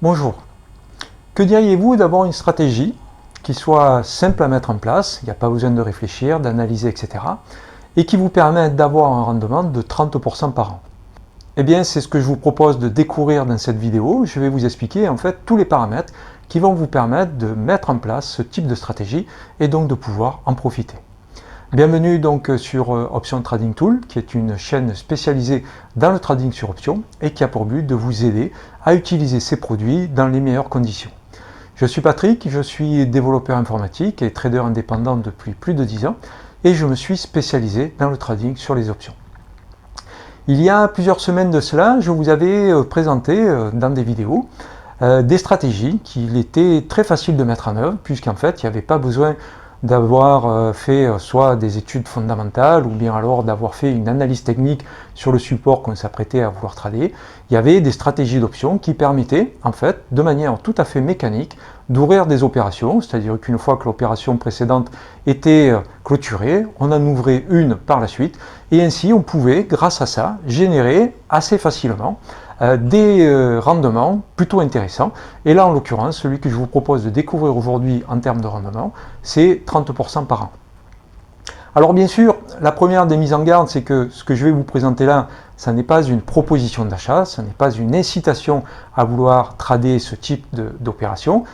Bonjour. Que diriez-vous d'avoir une stratégie qui soit simple à mettre en place, il n'y a pas besoin de réfléchir, d'analyser, etc. et qui vous permette d'avoir un rendement de 30% par an? Eh bien, c'est ce que je vous propose de découvrir dans cette vidéo. Je vais vous expliquer en fait tous les paramètres qui vont vous permettre de mettre en place ce type de stratégie et donc de pouvoir en profiter. Bienvenue donc sur Option Trading Tool, qui est une chaîne spécialisée dans le trading sur options et qui a pour but de vous aider à utiliser ces produits dans les meilleures conditions. Je suis Patrick, je suis développeur informatique et trader indépendant depuis plus de 10 ans et je me suis spécialisé dans le trading sur les options. Il y a plusieurs semaines de cela, je vous avais présenté dans des vidéos des stratégies qu'il était très facile de mettre en œuvre puisqu'en fait il n'y avait pas besoin d'avoir fait soit des études fondamentales ou bien alors d'avoir fait une analyse technique sur le support qu'on s'apprêtait à vouloir trader. Il y avait des stratégies d'options qui permettaient en fait de manière tout à fait mécanique d'ouvrir des opérations, c'est-à-dire qu'une fois que l'opération précédente était clôturée, on en ouvrait une par la suite et ainsi on pouvait grâce à ça générer assez facilement des rendements plutôt intéressants. Et là, en l'occurrence, celui que je vous propose de découvrir aujourd'hui en termes de rendement, c'est 30% par an. Alors bien sûr, la première des mises en garde, c'est que ce que je vais vous présenter là, ça n'est pas une proposition d'achat, ça n'est pas une incitation à vouloir trader ce type d'opération.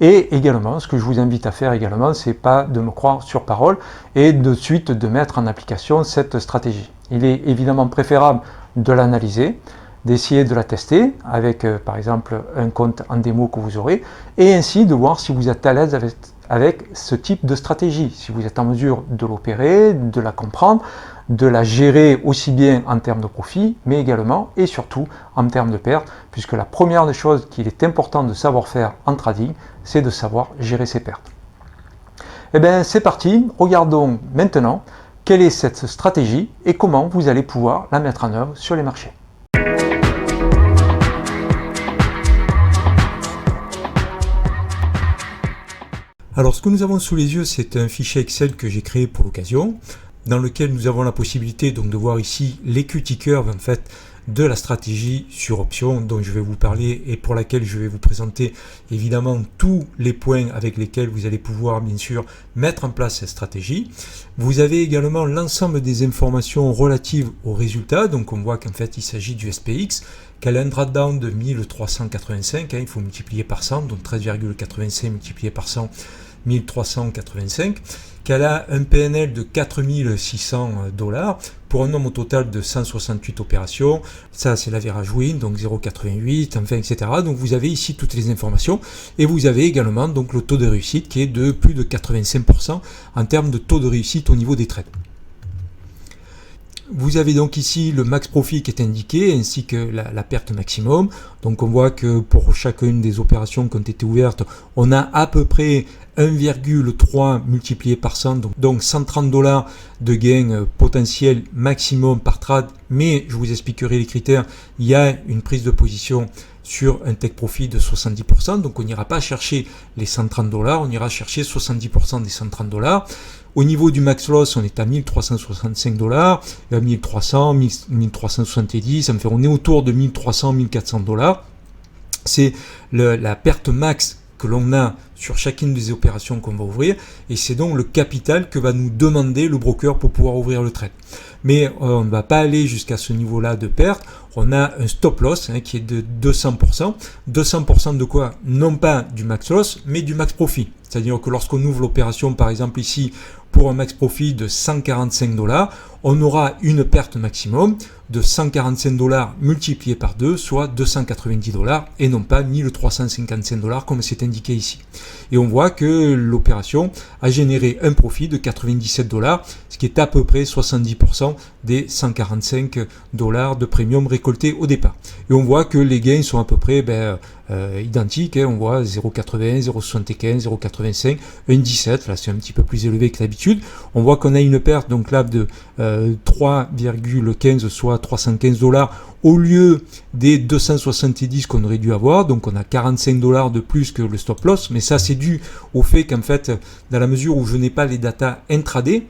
Et également, ce que je vous invite à faire également, c'est pas de me croire sur parole et de suite de mettre en application cette stratégie. Il est évidemment préférable de l'analyser, d'essayer de la tester avec par exemple un compte en démo que vous aurez et ainsi de voir si vous êtes à l'aise avec ce type de stratégie, si vous êtes en mesure de l'opérer, de la comprendre, de la gérer aussi bien en termes de profit, mais également et surtout en termes de pertes, puisque la première des choses qu'il est important de savoir faire en trading, c'est de savoir gérer ses pertes. Eh bien c'est parti, regardons maintenant quelle est cette stratégie et comment vous allez pouvoir la mettre en œuvre sur les marchés. Alors ce que nous avons sous les yeux, c'est un fichier Excel que j'ai créé pour l'occasion, dans lequel nous avons la possibilité donc de voir ici l'equity curve en fait de la stratégie sur option dont je vais vous parler et pour laquelle je vais vous présenter évidemment tous les points avec lesquels vous allez pouvoir bien sûr mettre en place cette stratégie. Vous avez également l'ensemble des informations relatives aux résultats, donc on voit qu'en fait il s'agit du SPX, qu'elle a un drawdown de 1385, il faut multiplier par 100, donc 13,85 multiplié par 100, 1385, qu'elle a un PNL de 4600 $ pour un nombre total de 168 opérations. Ça, c'est l'average win, donc 0,88, enfin, etc. Donc, vous avez ici toutes les informations et vous avez également donc le taux de réussite qui est de plus de 85% en termes de taux de réussite au niveau des trades. Vous avez donc ici le max profit qui est indiqué ainsi que la perte maximum. Donc on voit que pour chacune des opérations qui ont été ouvertes, on a à peu près 1,3 multiplié par 100, donc 130 $ de gain potentiel maximum par trade. Mais je vous expliquerai les critères. Il y a une prise de position sur un take profit de 70%. Donc on n'ira pas chercher les 130 $, on ira chercher 70% des 130 $. Au niveau du max loss, on est à 1365 $, à 1300, 1370, enfin on est autour de 1300, 1400 $. C'est la perte max que l'on a sur chacune des opérations qu'on va ouvrir et c'est donc le capital que va nous demander le broker pour pouvoir ouvrir le trade. Mais on ne va pas aller jusqu'à ce niveau-là de perte. On a un stop loss qui est de 200%. 200% de quoi? Non pas du max loss, mais du max profit. C'est-à-dire que lorsqu'on ouvre l'opération, par exemple ici, pour un max profit de 145 $, on aura une perte maximum de 145 $ multiplié par 2, soit 290 $ et non pas 1355 $ comme c'est indiqué ici. Et on voit que l'opération a généré un profit de 97 $, ce qui est à peu près 70% des 145 $ de premium récoltés au départ. Et on voit que les gains sont à peu près identiques, on voit 0,80, 0,75, 0,85, 1,17, là c'est un petit peu plus élevé que d'habitude. On voit qu'on a une perte donc là de 3,15, soit 315 $ au lieu des 270 qu'on aurait dû avoir. Donc on a 45 $ de plus que le stop loss, mais ça c'est dû au fait qu'en fait, dans la mesure où je n'ai pas les datas intraday,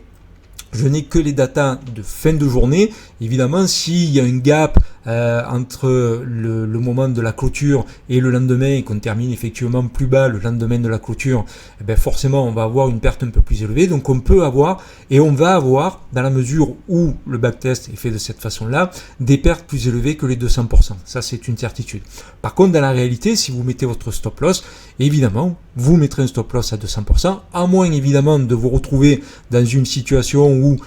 je n'ai que les datas de fin de journée. Évidemment, s'il y a un gap entre le moment de la clôture et le lendemain et qu'on termine effectivement plus bas le lendemain de la clôture, eh bien forcément on va avoir une perte un peu plus élevée. Donc on peut avoir et on va avoir, dans la mesure où le backtest est fait de cette façon-là, des pertes plus élevées que les 200%. Ça c'est une certitude. Par contre, dans la réalité, si vous mettez votre stop loss, évidemment, vous mettrez un stop loss à 200%, à moins évidemment de vous retrouver dans une situation où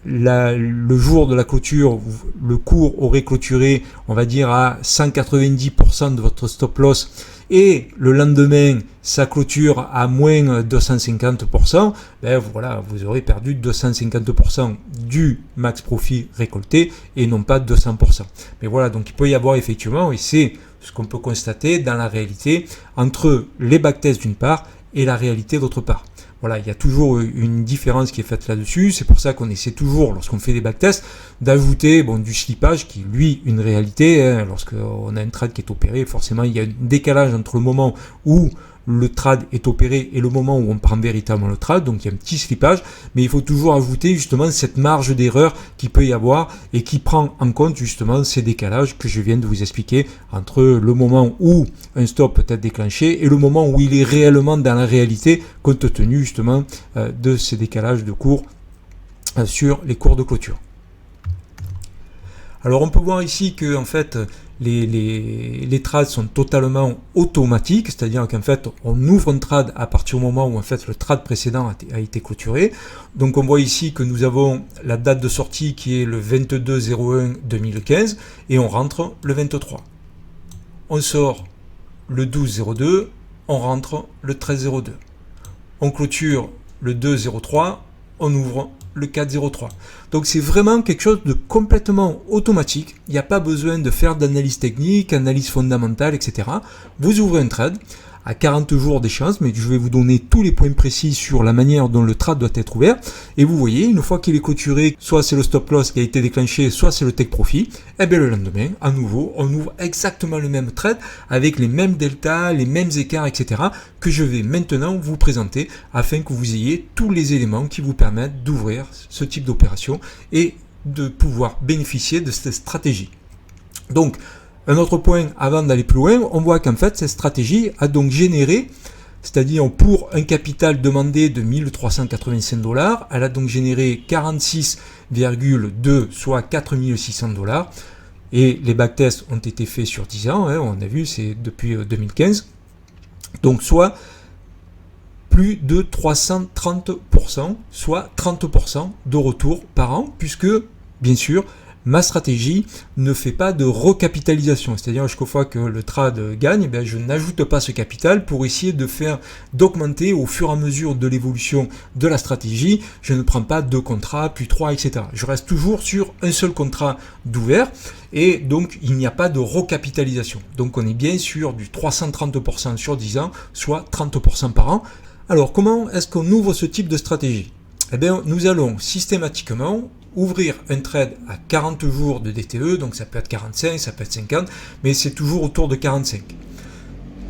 le jour de la clôture, le cours aurait clôturé, on va dire, à 190% de votre stop loss, et le lendemain, ça clôture à moins 250%, ben voilà, vous aurez perdu 250% du max profit récolté et non pas 200%. Mais voilà, donc il peut y avoir effectivement, et c'est ce qu'on peut constater dans la réalité, entre les backtests d'une part et la réalité d'autre part. Voilà, il y a toujours une différence qui est faite là-dessus. C'est pour ça qu'on essaie toujours, lorsqu'on fait des backtests, d'ajouter du slippage qui, lui, une réalité. Lorsqu'on a un trade qui est opéré, forcément, il y a un décalage entre le moment où le trade est opéré et le moment où on prend véritablement le trade, donc il y a un petit slippage, mais il faut toujours ajouter justement cette marge d'erreur qui peut y avoir et qui prend en compte justement ces décalages que je viens de vous expliquer entre le moment où un stop peut être déclenché et le moment où il est réellement dans la réalité, compte tenu justement de ces décalages de cours sur les cours de clôture. Alors on peut voir ici que en fait les trades sont totalement automatiques, c'est-à-dire qu'en fait on ouvre un trade à partir du moment où en fait le trade précédent a été clôturé. Donc on voit ici que nous avons la date de sortie qui est le 22/01/2015 et on rentre le 23. On sort le 12/02, on rentre le 13/02. On clôture le 2/03, on ouvre le 4/03. Donc c'est vraiment quelque chose de complètement automatique. Il n'y a pas besoin de faire d'analyse technique, analyse fondamentale, etc. Vous ouvrez un trade à 40 jours d'échéance, mais je vais vous donner tous les points précis sur la manière dont le trade doit être ouvert. Et vous voyez, une fois qu'il est clôturé, soit c'est le stop loss qui a été déclenché, soit c'est le take profit, et bien le lendemain, à nouveau, on ouvre exactement le même trade avec les mêmes deltas, les mêmes écarts, etc. que je vais maintenant vous présenter afin que vous ayez tous les éléments qui vous permettent d'ouvrir ce type d'opération et de pouvoir bénéficier de cette stratégie. Donc, un autre point avant d'aller plus loin, on voit qu'en fait cette stratégie a donc généré, c'est-à-dire pour un capital demandé de 1385 $, elle a donc généré 46,2, soit 4600 $, et les backtests ont été faits sur 10 ans, on a vu, c'est depuis 2015, donc soit plus de 330%, soit 30% de retour par an, puisque, bien sûr, ma stratégie ne fait pas de recapitalisation, c'est-à-dire chaque fois que le trade gagne, je n'ajoute pas ce capital pour essayer d'augmenter au fur et à mesure de l'évolution de la stratégie. Je ne prends pas 2 contrats, puis 3, etc. Je reste toujours sur un seul contrat d'ouvert et donc il n'y a pas de recapitalisation. Donc on est bien sur du 330% sur 10 ans, soit 30% par an. Alors comment est-ce qu'on ouvre ce type de stratégie ? Eh bien, nous allons systématiquement ouvrir un trade à 40 jours de DTE, donc ça peut être 45, ça peut être 50, mais c'est toujours autour de 45.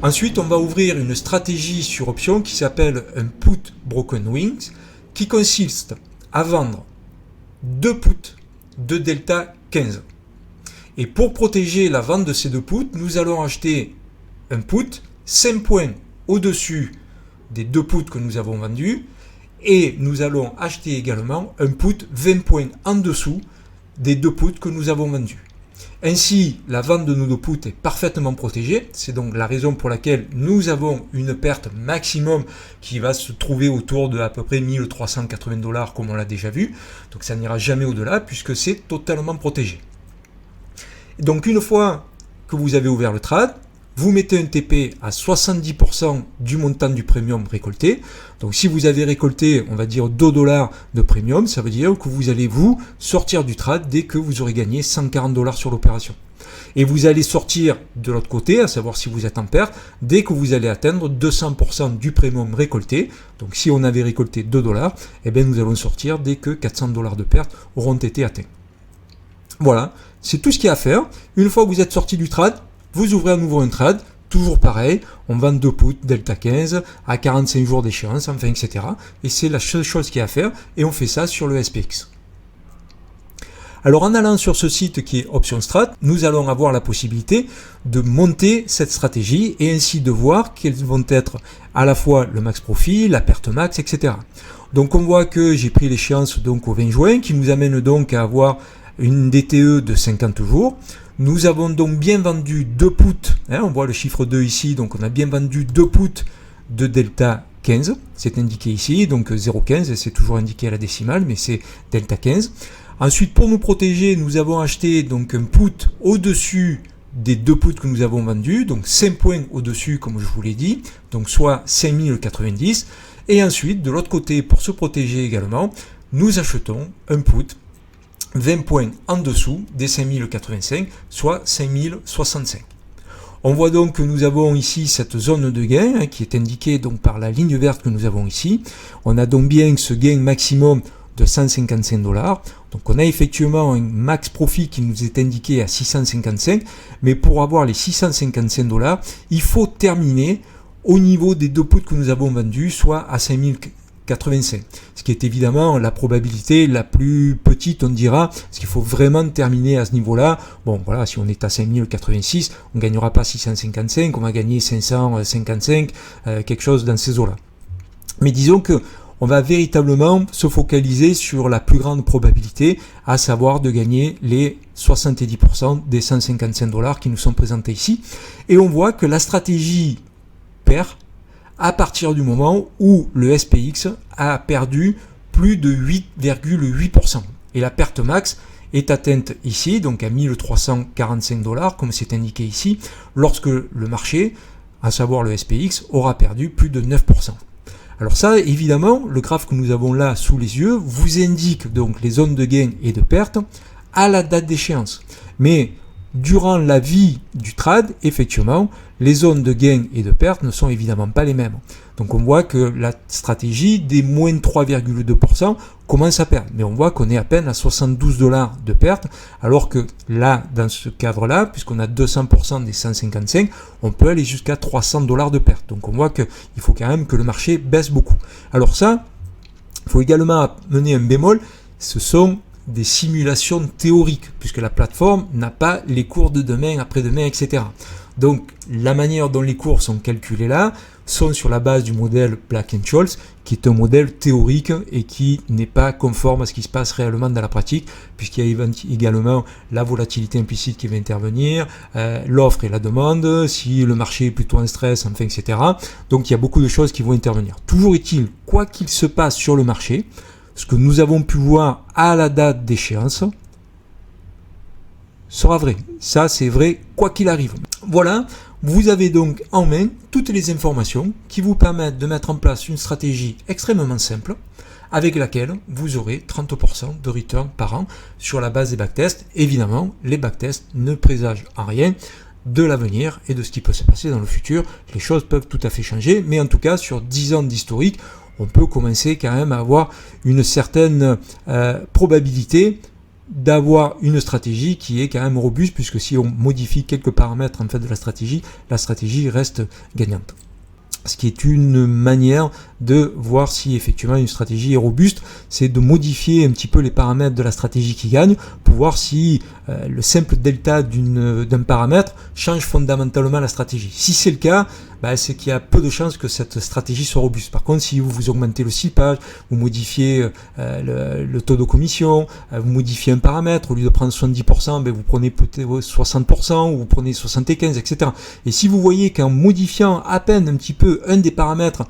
Ensuite, on va ouvrir une stratégie sur option qui s'appelle un put broken wings, qui consiste à vendre 2 puts de delta 15. Et pour protéger la vente de ces 2 puts, nous allons acheter un put 5 points au-dessus des 2 puts que nous avons vendus, et nous allons acheter également un put 20 points en dessous des 2 puts que nous avons vendus. Ainsi, la vente de nos 2 puts est parfaitement protégée. C'est donc la raison pour laquelle nous avons une perte maximum qui va se trouver autour de à peu près 1380 $ comme on l'a déjà vu. Donc ça n'ira jamais au-delà puisque c'est totalement protégé. Donc une fois que vous avez ouvert le trade, vous mettez un TP à 70% du montant du premium récolté. Donc si vous avez récolté, on va dire 2 $ de premium, ça veut dire que vous allez vous sortir du trade dès que vous aurez gagné 140 $ sur l'opération. Et vous allez sortir de l'autre côté, à savoir si vous êtes en perte, dès que vous allez atteindre 200% du premium récolté. Donc si on avait récolté 2 $, eh bien nous allons sortir dès que 400 $ de perte auront été atteints. Voilà, c'est tout ce qu'il y a à faire. Une fois que vous êtes sorti du trade, vous ouvrez à nouveau un trade, toujours pareil, on vend 2 puts delta 15 à 45 jours d'échéance, enfin, etc. Et c'est la seule chose qu'il y a à faire, et on fait ça sur le SPX. Alors en allant sur ce site qui est Option Strat, nous allons avoir la possibilité de monter cette stratégie et ainsi de voir quels vont être à la fois le max profit, la perte max, etc. Donc on voit que j'ai pris l'échéance donc au 20 juin qui nous amène donc à avoir une DTE de 50 jours. Nous avons donc bien vendu 2 puts, on voit le chiffre 2 ici, donc on a bien vendu 2 puts de delta 15, c'est indiqué ici, donc 0,15, c'est toujours indiqué à la décimale, mais c'est delta 15. Ensuite, pour nous protéger, nous avons acheté donc un put au-dessus des 2 puts que nous avons vendus, donc 5 points au-dessus, comme je vous l'ai dit, donc soit 5090. Et ensuite, de l'autre côté, pour se protéger également, nous achetons un put 20 points en dessous des 5085, soit 5065. On voit donc que nous avons ici cette zone de gain qui est indiquée donc par la ligne verte que nous avons ici. On a donc bien ce gain maximum de 155 $. Donc on a effectivement un max profit qui nous est indiqué à 655, mais pour avoir les 655 $, il faut terminer au niveau des 2 puts que nous avons vendus, soit à 5085. Ce qui est évidemment la probabilité la plus petite, on dira, parce qu'il faut vraiment terminer à ce niveau-là. Bon, voilà, si on est à 5086, on ne gagnera pas 655, on va gagner 555, quelque chose dans ces eaux-là. Mais disons que on va véritablement se focaliser sur la plus grande probabilité, à savoir de gagner les 70% des 155 $ qui nous sont présentés ici. Et on voit que la stratégie perd à partir du moment où le SPX a perdu plus de 8,8%. Et la perte max est atteinte ici, donc à 1345 $, comme c'est indiqué ici, lorsque le marché, à savoir le SPX, aura perdu plus de 9%. Alors ça, évidemment, le graphe que nous avons là sous les yeux vous indique donc les zones de gain et de perte à la date d'échéance. Mais durant la vie du trade, effectivement, les zones de gain et de perte ne sont évidemment pas les mêmes. Donc on voit que la stratégie des moins 3,2% commence à perdre. Mais on voit qu'on est à peine à 72 $ de perte, alors que là, dans ce cadre-là, puisqu'on a 200% des 155, on peut aller jusqu'à 300 $ de perte. Donc on voit qu'il faut quand même que le marché baisse beaucoup. Alors ça, il faut également mener un bémol, ce sont des simulations théoriques, puisque la plateforme n'a pas les cours de demain, après-demain, etc. Donc la manière dont les cours sont calculés là sont sur la base du modèle Black-Scholes, qui est un modèle théorique et qui n'est pas conforme à ce qui se passe réellement dans la pratique, puisqu'il y a également la volatilité implicite qui va intervenir, l'offre et la demande, si le marché est plutôt en stress, enfin, etc. Donc il y a beaucoup de choses qui vont intervenir. Toujours est-il, quoi qu'il se passe sur le marché, ce que nous avons pu voir à la date d'échéance sera vrai. Ça, c'est vrai quoi qu'il arrive. Voilà, vous avez donc en main toutes les informations qui vous permettent de mettre en place une stratégie extrêmement simple avec laquelle vous aurez 30% de return par an sur la base des backtests. Évidemment, les backtests ne présagent en rien de l'avenir et de ce qui peut se passer dans le futur. Les choses peuvent tout à fait changer, mais en tout cas, sur 10 ans d'historique, on peut commencer quand même à avoir une certaine probabilité d'avoir une stratégie qui est quand même robuste, puisque si on modifie quelques paramètres en fait de la stratégie reste gagnante. Ce qui est une manière de voir si effectivement une stratégie est robuste, c'est de modifier un petit peu les paramètres de la stratégie qui gagne pour voir si le simple delta d'un paramètre change fondamentalement la stratégie. Si c'est le cas, c'est qu'il y a peu de chances que cette stratégie soit robuste. Par contre, si vous augmentez le slippage, vous modifiez le taux de commission, vous modifiez un paramètre, au lieu de prendre 70%, vous prenez peut-être 60% ou vous prenez 75%, etc. Et si vous voyez qu'en modifiant à peine un petit peu un des paramètres,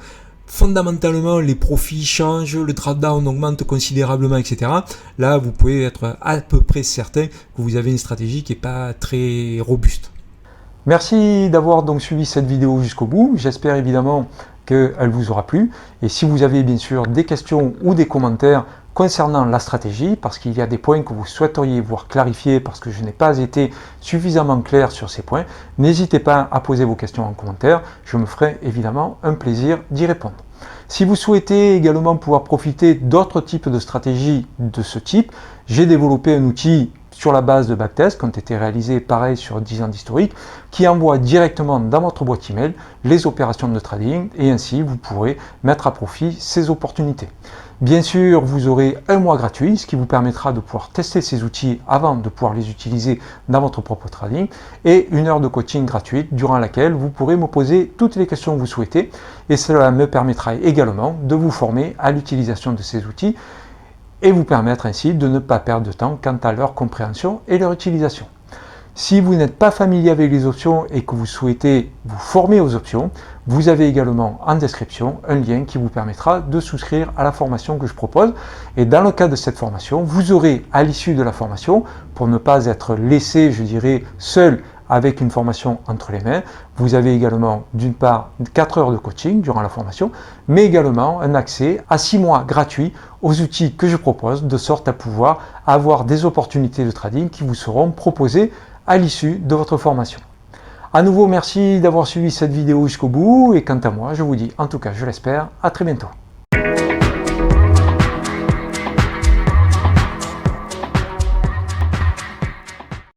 fondamentalement les profits changent, le drawdown augmente considérablement, etc. Là, vous pouvez être à peu près certain que vous avez une stratégie qui n'est pas très robuste. Merci d'avoir donc suivi cette vidéo jusqu'au bout. J'espère évidemment qu'elle vous aura plu. Et si vous avez bien sûr des questions ou des commentaires concernant la stratégie, parce qu'il y a des points que vous souhaiteriez voir clarifiés, parce que je n'ai pas été suffisamment clair sur ces points, n'hésitez pas à poser vos questions en commentaire. Je me ferai évidemment un plaisir d'y répondre. Si vous souhaitez également pouvoir profiter d'autres types de stratégies de ce type, j'ai développé un outil sur la base de backtests qui ont été réalisés pareil sur 10 ans d'historique, qui envoient directement dans votre boîte email les opérations de trading et ainsi vous pourrez mettre à profit ces opportunités. Bien sûr, vous aurez un mois gratuit, ce qui vous permettra de pouvoir tester ces outils avant de pouvoir les utiliser dans votre propre trading, et une heure de coaching gratuite durant laquelle vous pourrez me poser toutes les questions que vous souhaitez, et cela me permettra également de vous former à l'utilisation de ces outils et vous permettre ainsi de ne pas perdre de temps quant à leur compréhension et leur utilisation. Si vous n'êtes pas familier avec les options et que vous souhaitez vous former aux options, vous avez également en description un lien qui vous permettra de souscrire à la formation que je propose. Et dans le cadre de cette formation, vous aurez à l'issue de la formation, pour ne pas être laissé, je dirais, seul avec une formation entre les mains, vous avez également d'une part 4 heures de coaching durant la formation, mais également un accès à 6 mois gratuits aux outils que je propose, de sorte à pouvoir avoir des opportunités de trading qui vous seront proposées à l'issue de votre formation. À nouveau, merci d'avoir suivi cette vidéo jusqu'au bout et quant à moi, je vous dis, en tout cas je l'espère, à très bientôt.